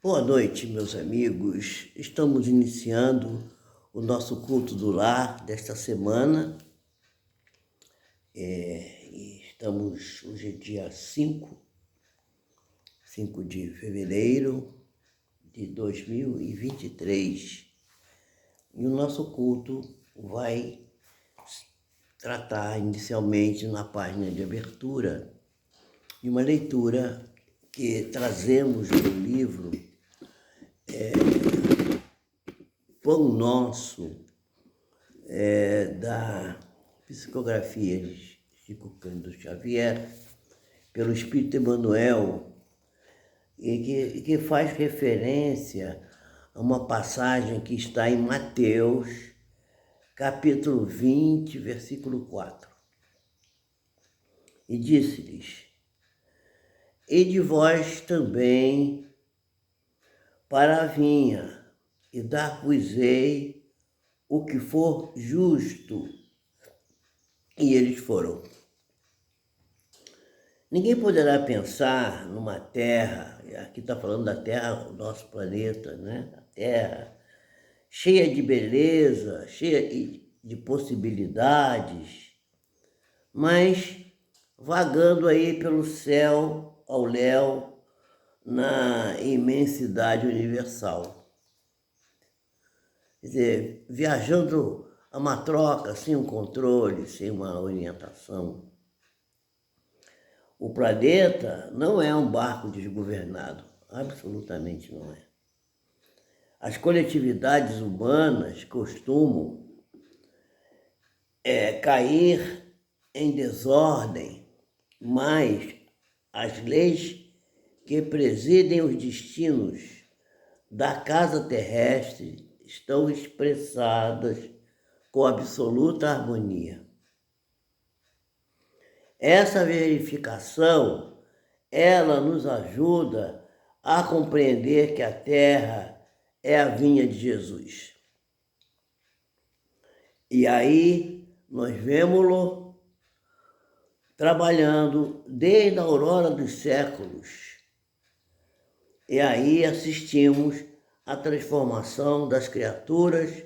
Boa noite, meus amigos. Estamos iniciando o nosso culto do lar desta semana. Hoje é dia 5 de fevereiro de 2023. E o nosso culto vai tratar inicialmente na página de abertura de uma leitura que trazemos do livro Pão Nosso, da psicografia de Chico Cândido Xavier, pelo Espírito Emmanuel, e que faz referência a uma passagem que está em Mateus, capítulo 20, versículo 4. E disse-lhes: Ide vós também para a vinha, e dar-vos-ei o que for justo. E eles foram. Ninguém poderá pensar numa terra, aqui está falando da terra, o nosso planeta, né? A terra cheia de beleza, cheia de possibilidades, mas vagando aí pelo céu ao léu na imensidade universal. Quer dizer, viajando a uma troca, sem um controle, sem uma orientação. O planeta não é um barco desgovernado, absolutamente não é. As coletividades humanas costumam cair em desordem, mas as leis que presidem os destinos da casa terrestre estão expressadas com absoluta harmonia. Essa verificação, ela nos ajuda a compreender que a terra é a vinha de Jesus. E aí nós vemos-lo trabalhando desde a aurora dos séculos. E aí assistimos à transformação das criaturas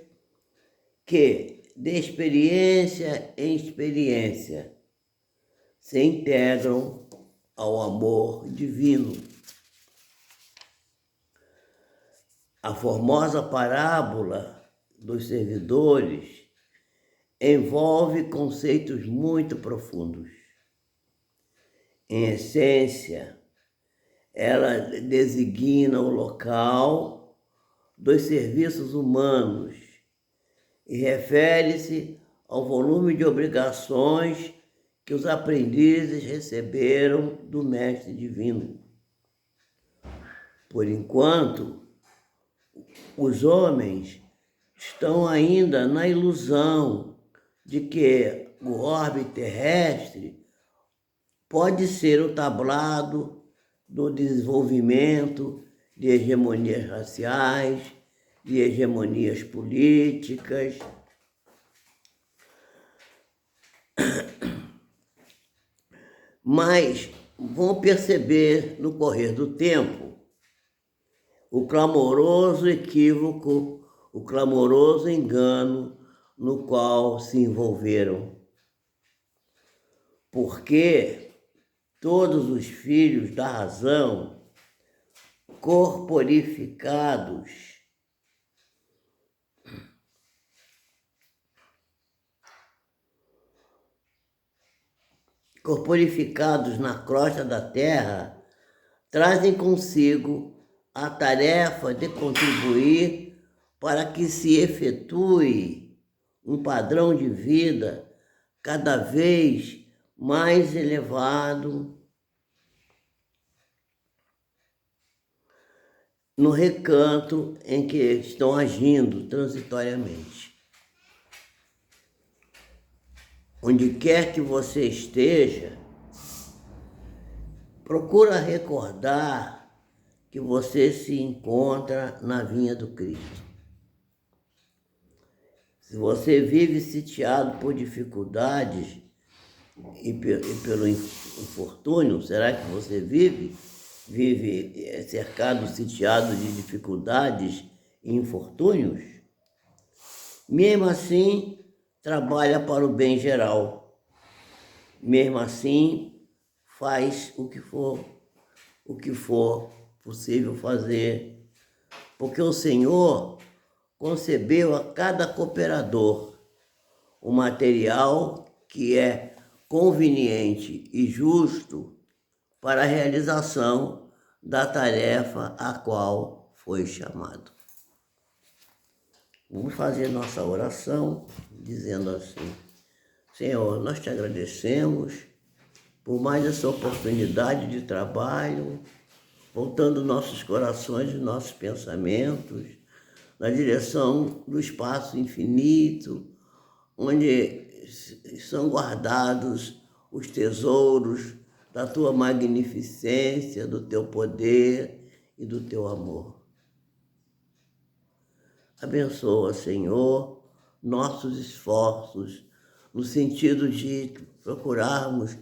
que, de experiência em experiência, se integram ao amor divino. A formosa parábola dos servidores envolve conceitos muito profundos. Em essência, ela designa o local dos serviços humanos e refere-se ao volume de obrigações que os aprendizes receberam do Mestre Divino. Por enquanto, os homens estão ainda na ilusão de que o orbe terrestre pode ser o tablado do desenvolvimento de hegemonias raciais, de hegemonias políticas. Mas vão perceber no correr do tempo o clamoroso equívoco, o clamoroso engano no qual se envolveram. Porque todos os filhos da razão, corporificados na crosta da terra, trazem consigo a tarefa de contribuir para que se efetue um padrão de vida cada vez mais elevado no recanto em que estão agindo transitoriamente. Onde quer que você esteja, procura recordar que você se encontra na vinha do Cristo. Se você vive sitiado por dificuldades e pelo infortúnio, será que você vive vive cercado, sitiado de dificuldades e infortúnios, mesmo assim trabalha para o bem geral. Mesmo assim faz o que for possível fazer, porque o Senhor concebeu a cada cooperador o material que é conveniente e justo para a realização da tarefa a qual foi chamado. Vamos fazer nossa oração dizendo assim: Senhor, nós te agradecemos por mais essa oportunidade de trabalho, voltando nossos corações e nossos pensamentos na direção do espaço infinito, onde são guardados os tesouros da tua magnificência, do teu poder e do teu amor. Abençoa, Senhor, nossos esforços no sentido de procurarmos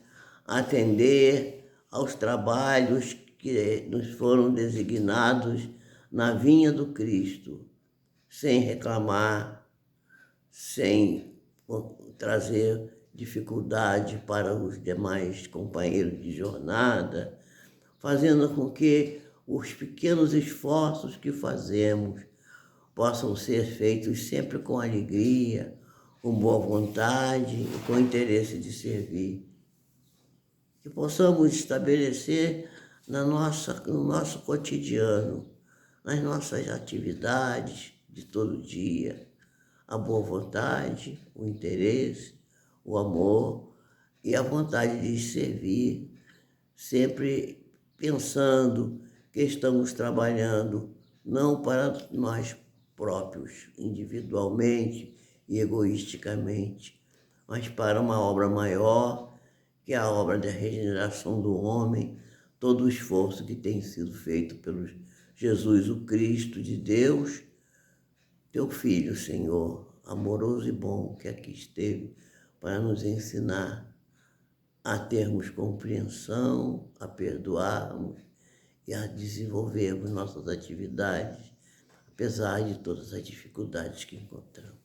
atender aos trabalhos que nos foram designados na vinha do Cristo, sem reclamar, sem trazer dificuldade para os demais companheiros de jornada, fazendo com que os pequenos esforços que fazemos possam ser feitos sempre com alegria, com boa vontade e com interesse de servir. Que possamos estabelecer no nosso cotidiano, nas nossas atividades de todo dia, a boa vontade, o interesse, o amor e a vontade de servir, sempre pensando que estamos trabalhando não para nós próprios, individualmente e egoisticamente, mas para uma obra maior, que é a obra da regeneração do homem, todo o esforço que tem sido feito pelo Jesus, o Cristo de Deus, teu Filho, Senhor, amoroso e bom, que aqui esteve para nos ensinar a termos compreensão, a perdoarmos e a desenvolvermos nossas atividades, apesar de todas as dificuldades que encontramos.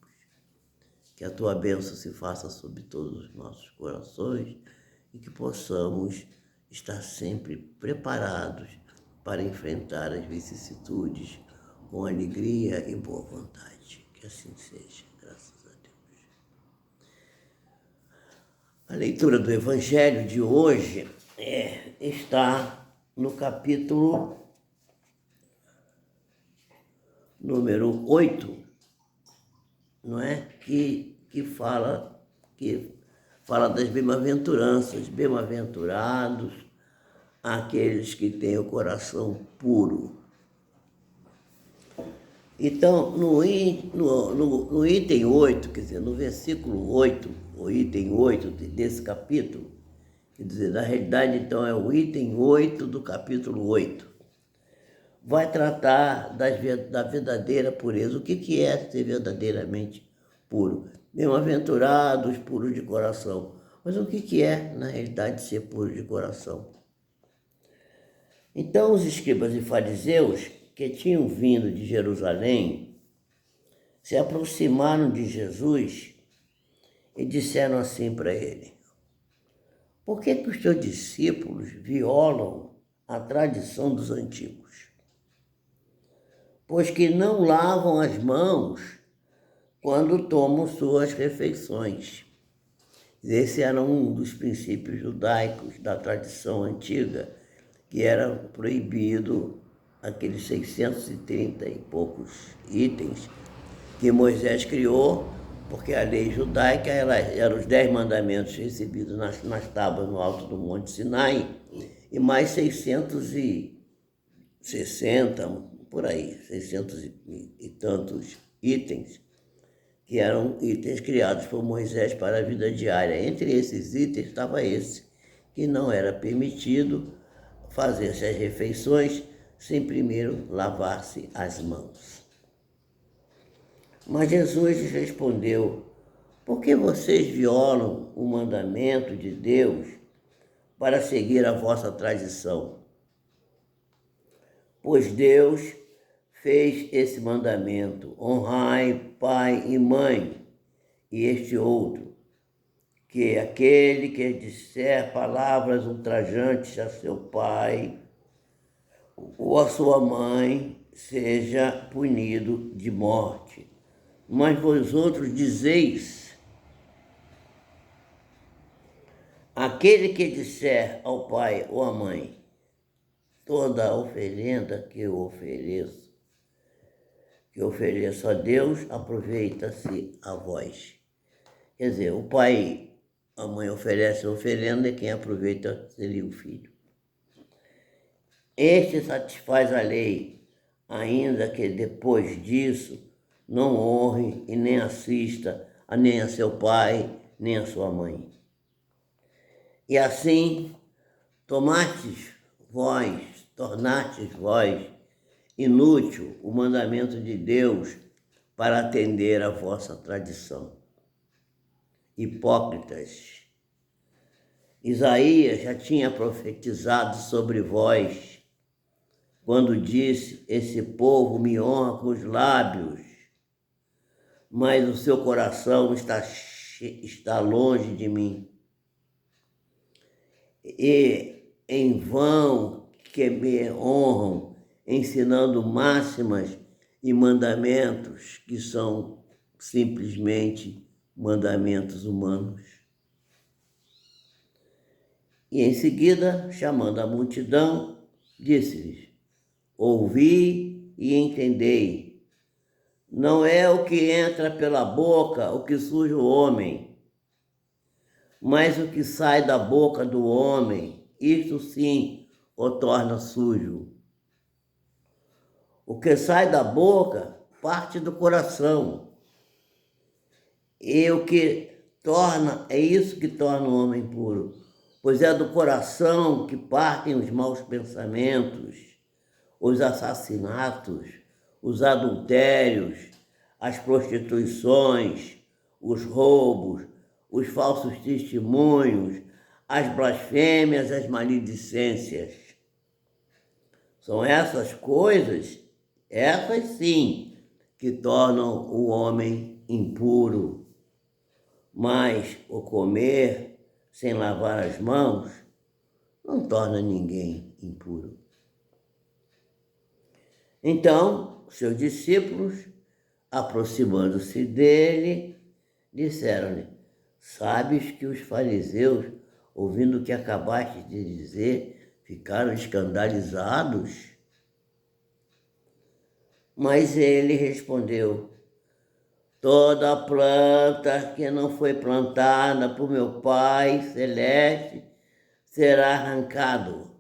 Que a tua bênção se faça sobre todos os nossos corações e que possamos estar sempre preparados para enfrentar as vicissitudes com alegria e boa vontade. Que assim seja, graças a Deus. A leitura do Evangelho de hoje está no capítulo número 8, não é? Que fala das bem-aventuranças, bem-aventurados aqueles que têm o coração puro. Então, no item 8, quer dizer, no versículo 8, o item 8 desse capítulo, quer dizer, na realidade, então, é o item 8 do capítulo 8, vai tratar da verdadeira pureza. O que é ser verdadeiramente puro? Bem-aventurados, puros de coração. Mas o que é, na realidade, ser puro de coração? Então, os escribas e fariseus que tinham vindo de Jerusalém se aproximaram de Jesus e disseram assim para ele: por que os teus discípulos violam a tradição dos antigos? Pois que não lavam as mãos quando tomam suas refeições. Esse era um dos princípios judaicos da tradição antiga, que era proibido aqueles 630 e poucos itens que Moisés criou, porque a lei judaica era os 10 mandamentos recebidos nas tábuas no alto do Monte Sinai, e mais 660, por aí, 600 e tantos itens, que eram itens criados por Moisés para a vida diária. Entre esses itens estava esse, que não era permitido fazer-se as refeições sem primeiro lavar-se as mãos. Mas Jesus lhes respondeu: por que vocês violam o mandamento de Deus para seguir a vossa tradição? Pois Deus fez esse mandamento: honrai pai e mãe, e este outro, que aquele que disser palavras ultrajantes a seu pai ou a sua mãe seja punido de morte. Mas vós outros dizeis: aquele que disser ao pai ou à mãe, toda a oferenda que eu ofereço a Deus, aproveita-se a vós. Quer dizer, o pai, a mãe oferece a oferenda e quem aproveita seria o filho. Este satisfaz a lei, ainda que depois disso não honre e nem assista nem a seu pai, nem a sua mãe. E assim, tornastes vós inútil o mandamento de Deus para atender à vossa tradição. Hipócritas, Isaías já tinha profetizado sobre vós, quando disse: esse povo me honra com os lábios, mas o seu coração está longe de mim. E em vão que me honram, ensinando máximas e mandamentos que são simplesmente mandamentos humanos. E em seguida, chamando a multidão, disse-lhes: ouvi e entendei. Não é o que entra pela boca o que suja o homem, mas o que sai da boca do homem, isto sim o torna sujo. O que sai da boca parte do coração. E o que torna, é isso que torna o homem puro, pois é do coração que partem os maus pensamentos, os assassinatos, os adultérios, as prostituições, os roubos, os falsos testemunhos, as blasfêmias, as maledicências. São essas coisas, essas sim, que tornam o homem impuro. Mas o comer sem lavar as mãos não torna ninguém impuro. Então, seus discípulos, aproximando-se dele, disseram-lhe: sabes que os fariseus, ouvindo o que acabaste de dizer, ficaram escandalizados? Mas ele respondeu: toda planta que não foi plantada por meu Pai Celeste será arrancado.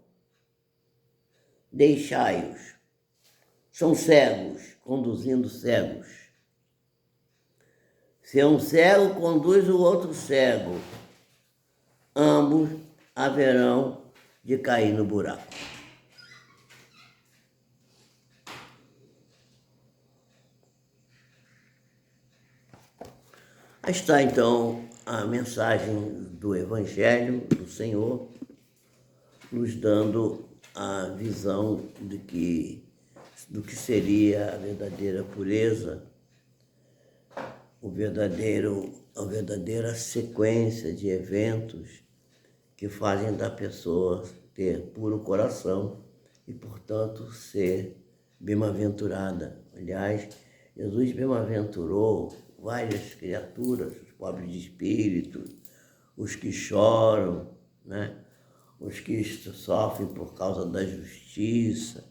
Deixai-os. São cegos, conduzindo cegos. Se um cego conduz o outro cego, ambos haverão de cair no buraco. Aí está então a mensagem do Evangelho do Senhor, nos dando a visão do que seria a verdadeira pureza, a verdadeira sequência de eventos que fazem da pessoa ter puro coração e, portanto, ser bem-aventurada. Aliás, Jesus bem-aventurou várias criaturas, os pobres de espírito, os que choram, né? Os que sofrem por causa da justiça,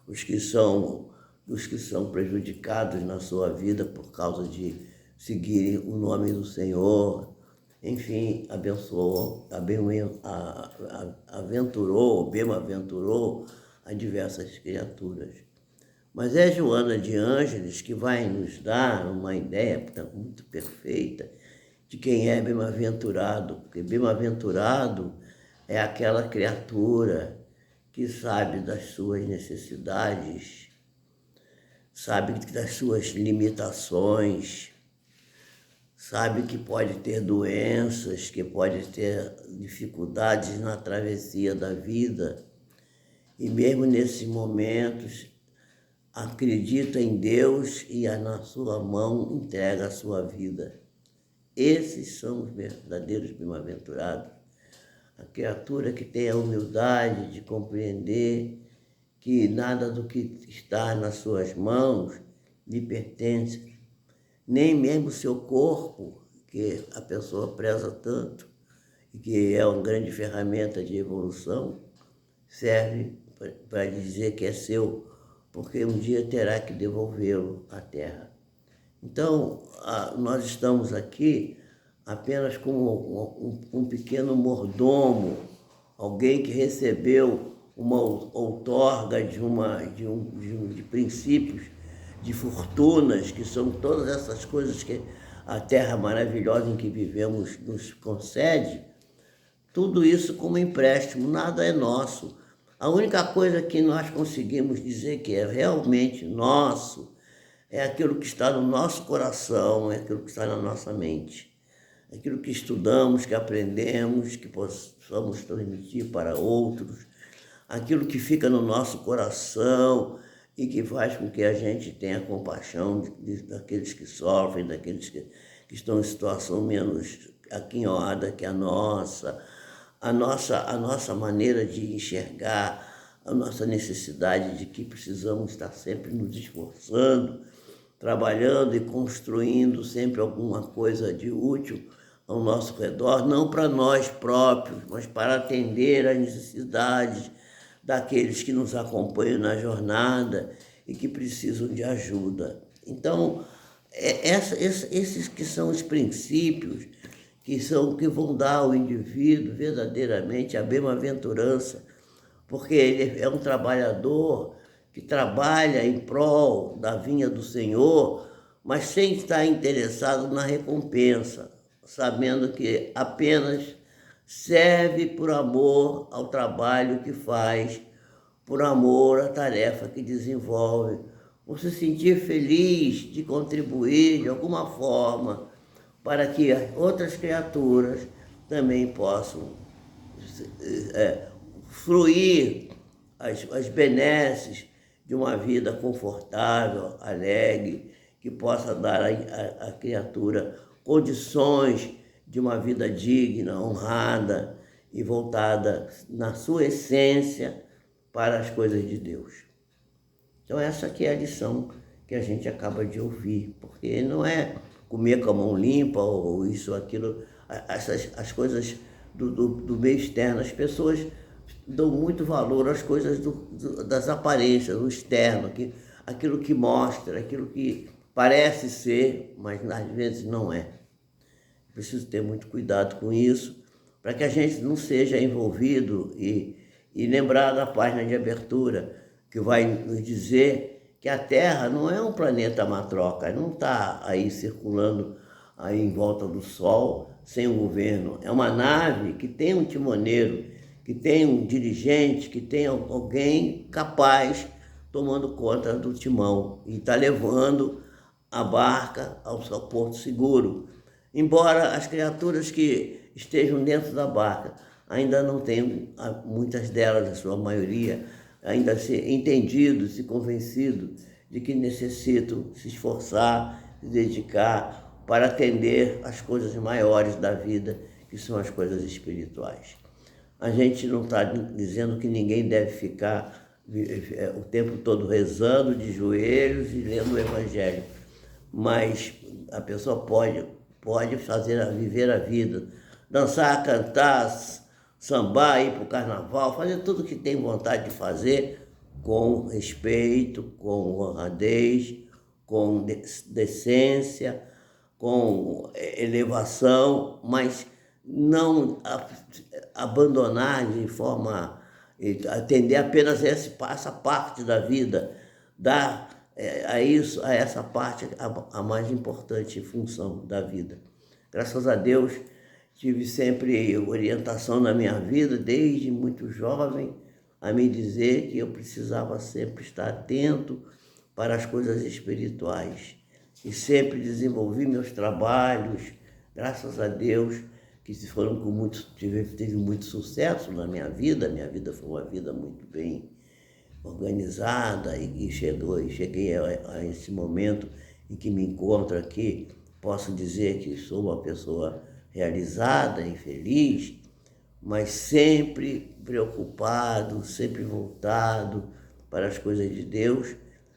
os que são prejudicados na sua vida por causa de seguirem o nome do Senhor. Enfim, bem-aventurou a diversas criaturas. Mas é Joana de Ângeles que vai nos dar uma ideia muito perfeita de quem é bem-aventurado, porque bem-aventurado é aquela criatura que sabe das suas necessidades, sabe das suas limitações, sabe que pode ter doenças, que pode ter dificuldades na travessia da vida e mesmo nesses momentos acredita em Deus e na sua mão entrega a sua vida. Esses são os verdadeiros bem-aventurados. A criatura que tem a humildade de compreender que nada do que está nas suas mãos lhe pertence, nem mesmo o seu corpo, que a pessoa preza tanto, e que é uma grande ferramenta de evolução, serve para dizer que é seu, porque um dia terá que devolvê-lo à terra. Então, nós estamos aqui apenas como um pequeno mordomo, alguém que recebeu uma outorga de princípios, de fortunas, que são todas essas coisas que a terra maravilhosa em que vivemos nos concede, tudo isso como empréstimo, nada é nosso. A única coisa que nós conseguimos dizer que é realmente nosso é aquilo que está no nosso coração, é aquilo que está na nossa mente. Aquilo que estudamos, que aprendemos, que possamos transmitir para outros, aquilo que fica no nosso coração e que faz com que a gente tenha compaixão daqueles que sofrem, daqueles que estão em situação menos aquinhoada que a nossa maneira de enxergar, a nossa necessidade de que precisamos estar sempre nos esforçando, trabalhando e construindo sempre alguma coisa de útil ao nosso redor, não para nós próprios, mas para atender às necessidades daqueles que nos acompanham na jornada e que precisam de ajuda. Então, esses que são os princípios que vão dar ao indivíduo verdadeiramente a bem-aventurança, porque ele é um trabalhador que trabalha em prol da vinha do Senhor, mas sem estar interessado na recompensa, sabendo que apenas serve por amor ao trabalho que faz, por amor à tarefa que desenvolve, por se sentir feliz de contribuir de alguma forma para que outras criaturas também possam fruir as benesses de uma vida confortável, alegre, que possa dar à criatura condições de uma vida digna, honrada e voltada na sua essência para as coisas de Deus. Então essa aqui é a lição que a gente acaba de ouvir, porque não é comer com a mão limpa ou isso, aquilo, as coisas do meio externo. As pessoas dão muito valor às coisas das aparências, do externo, aquilo que mostra, aquilo que parece ser, mas às vezes não é. Preciso ter muito cuidado com isso, para que a gente não seja envolvido e lembrar da página de abertura, que vai nos dizer que a Terra não é um planeta matroca, não está aí circulando aí em volta do Sol sem um governo. É uma nave que tem um timoneiro, que tem um dirigente, que tem alguém capaz tomando conta do timão e está levando a barca ao seu porto seguro. Embora as criaturas que estejam dentro da barca ainda não tenham, muitas delas, a sua maioria, ainda ser entendidos e convencidos de que necessitam se esforçar, se dedicar para atender às coisas maiores da vida, que são as coisas espirituais. A gente não está dizendo que ninguém deve ficar o tempo todo rezando de joelhos e lendo o Evangelho, mas a pessoa pode viver a vida, dançar, cantar, sambar, ir para o carnaval, fazer tudo o que tem vontade de fazer com respeito, com honradez, com decência, com elevação, mas não abandonar de forma atender apenas essa parte da vida, dar a essa parte a mais importante função da vida. Graças a Deus, tive sempre orientação na minha vida, desde muito jovem, a me dizer que eu precisava sempre estar atento para as coisas espirituais. E sempre desenvolvi meus trabalhos, graças a Deus, que teve muito sucesso na minha vida foi uma vida muito bem organizada e cheguei a esse momento em que me encontro aqui, posso dizer que sou uma pessoa realizada e feliz, mas sempre preocupado, sempre voltado para as coisas de Deus,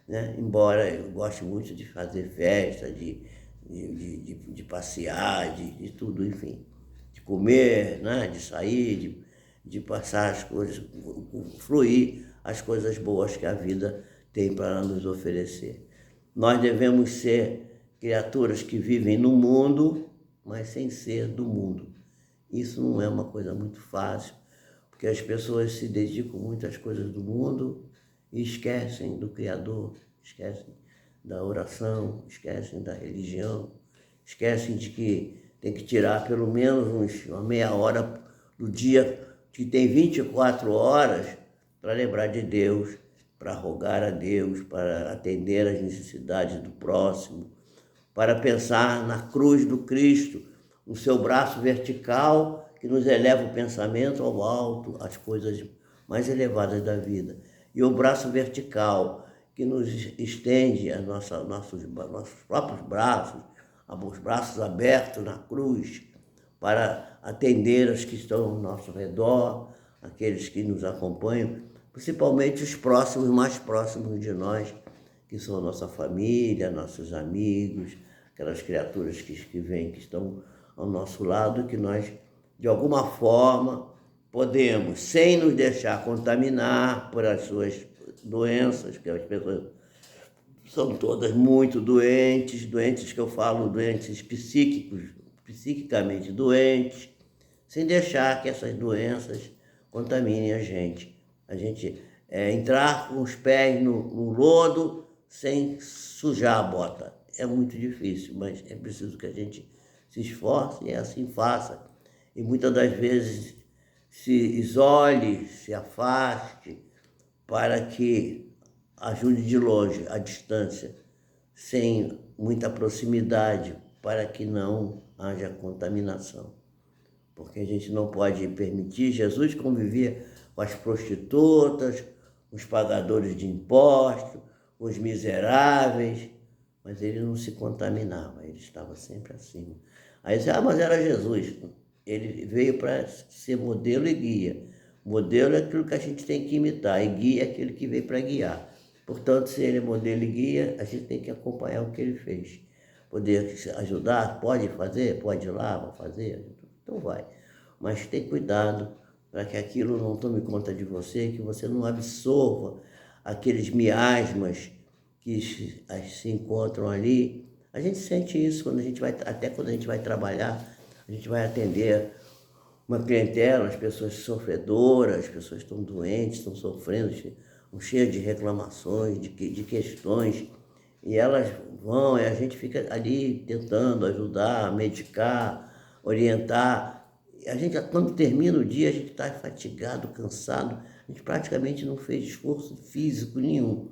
né? Embora eu goste muito de fazer festa, de passear, de tudo, enfim, de comer, né? De sair, de passar as coisas, fluir as coisas boas que a vida tem para nos oferecer. Nós devemos ser criaturas que vivem no mundo, mas sem ser do mundo. Isso não é uma coisa muito fácil, porque as pessoas se dedicam muito às coisas do mundo e esquecem do Criador, esquecem da oração, esquecem da religião, esquecem de que tem que tirar pelo menos uma meia hora do dia, que tem 24 horas, para lembrar de Deus, para rogar a Deus, para atender às necessidades do próximo, para pensar na cruz do Cristo, no seu braço vertical que nos eleva o pensamento ao alto, às coisas mais elevadas da vida. E o braço vertical que nos estende nossos próprios braços, os braços abertos na cruz, para atender os que estão ao nosso redor, aqueles que nos acompanham, principalmente os próximos, mais próximos de nós, que são a nossa família, nossos amigos, aquelas criaturas que vêm, que estão ao nosso lado, que nós, de alguma forma, podemos, sem nos deixar contaminar por as suas doenças, que as pessoas são todas muito doentes, doentes que eu falo, doentes psíquicos, psiquicamente doentes, sem deixar que essas doenças contaminem a gente. A gente entrar com os pés no lodo sem sujar a bota. É muito difícil, mas é preciso que a gente se esforce e assim faça. E muitas das vezes se isole, se afaste, para que ajude de longe, à distância, sem muita proximidade, para que não haja contaminação. Porque a gente não pode permitir. Jesus convivia com as prostitutas, os pagadores de impostos, os miseráveis, mas ele não se contaminava, ele estava sempre acima. Aí você, mas era Jesus. Ele veio para ser modelo e guia. Modelo é aquilo que a gente tem que imitar, e guia é aquele que veio para guiar. Portanto, se ele é modelo e guia, a gente tem que acompanhar o que ele fez. Poder ajudar, pode fazer, pode ir lá, vai fazer, então vai. Mas tem cuidado para que aquilo não tome conta de você, que você não absorva aqueles miasmas que se encontram ali. A gente sente isso quando a gente vai, até quando a gente vai trabalhar, a gente vai atender uma clientela, as pessoas sofredoras, as pessoas estão doentes, estão sofrendo, estão cheias de reclamações, de questões, e elas vão, e a gente fica ali tentando ajudar, medicar, orientar. A gente, quando termina o dia, a gente está fatigado, cansado, a gente praticamente não fez esforço físico nenhum,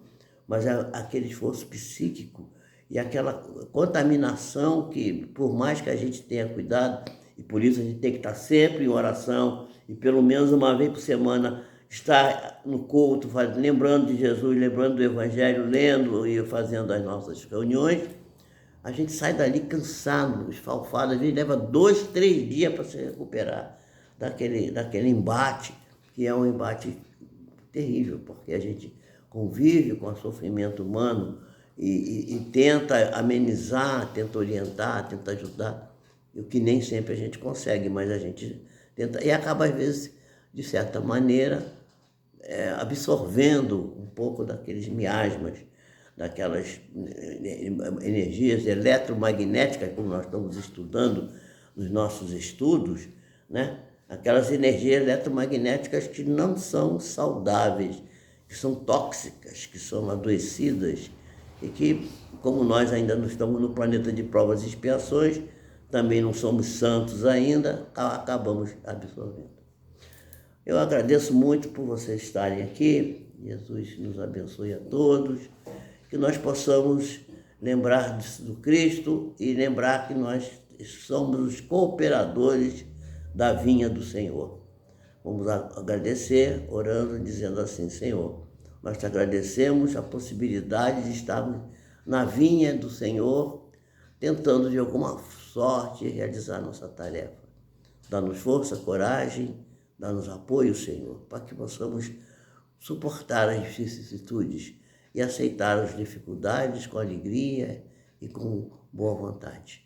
mas aquele esforço psíquico e aquela contaminação que, por mais que a gente tenha cuidado, e por isso a gente tem que estar sempre em oração, e pelo menos uma vez por semana estar no culto, lembrando de Jesus, lembrando do Evangelho, lendo e fazendo as nossas reuniões, a gente sai dali cansado, esfalfado, a gente leva 2, 3 dias para se recuperar daquele embate, que é um embate terrível, porque a gente convive com o sofrimento humano e tenta amenizar, tenta orientar, tenta ajudar, o que nem sempre a gente consegue, mas a gente tenta, e acaba às vezes, de certa maneira, absorvendo um pouco daqueles miasmas, daquelas energias eletromagnéticas, como nós estamos estudando nos nossos estudos, né? Aquelas energias eletromagnéticas que não são saudáveis, que são tóxicas, que são adoecidas e que, como nós ainda não estamos no planeta de provas e expiações, também não somos santos ainda, acabamos absorvendo. Eu agradeço muito por vocês estarem aqui. Jesus nos abençoe a todos. Que nós possamos lembrar do Cristo e lembrar que nós somos os cooperadores da vinha do Senhor. Vamos agradecer orando, dizendo assim: Senhor, Nós te agradecemos a possibilidade de estarmos na vinha do Senhor, tentando de alguma sorte realizar nossa tarefa. Dá-nos força, coragem, dá-nos apoio, Senhor, para que possamos suportar as vicissitudes e aceitar as dificuldades com alegria e com boa vontade.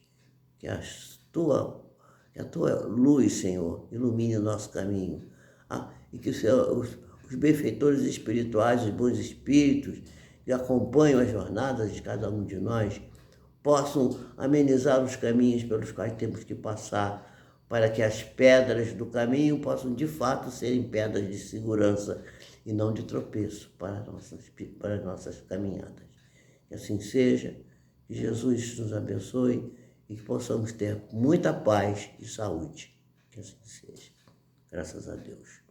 Que a tua luz, Senhor, ilumine o nosso caminho. E que os benfeitores espirituais, os bons espíritos que acompanham as jornadas de cada um de nós possam amenizar os caminhos pelos quais temos que passar, para que as pedras do caminho possam de fato serem pedras de segurança e não de tropeço para as nossas caminhadas. Que assim seja, que Jesus nos abençoe e que possamos ter muita paz e saúde. Que assim seja. Graças a Deus.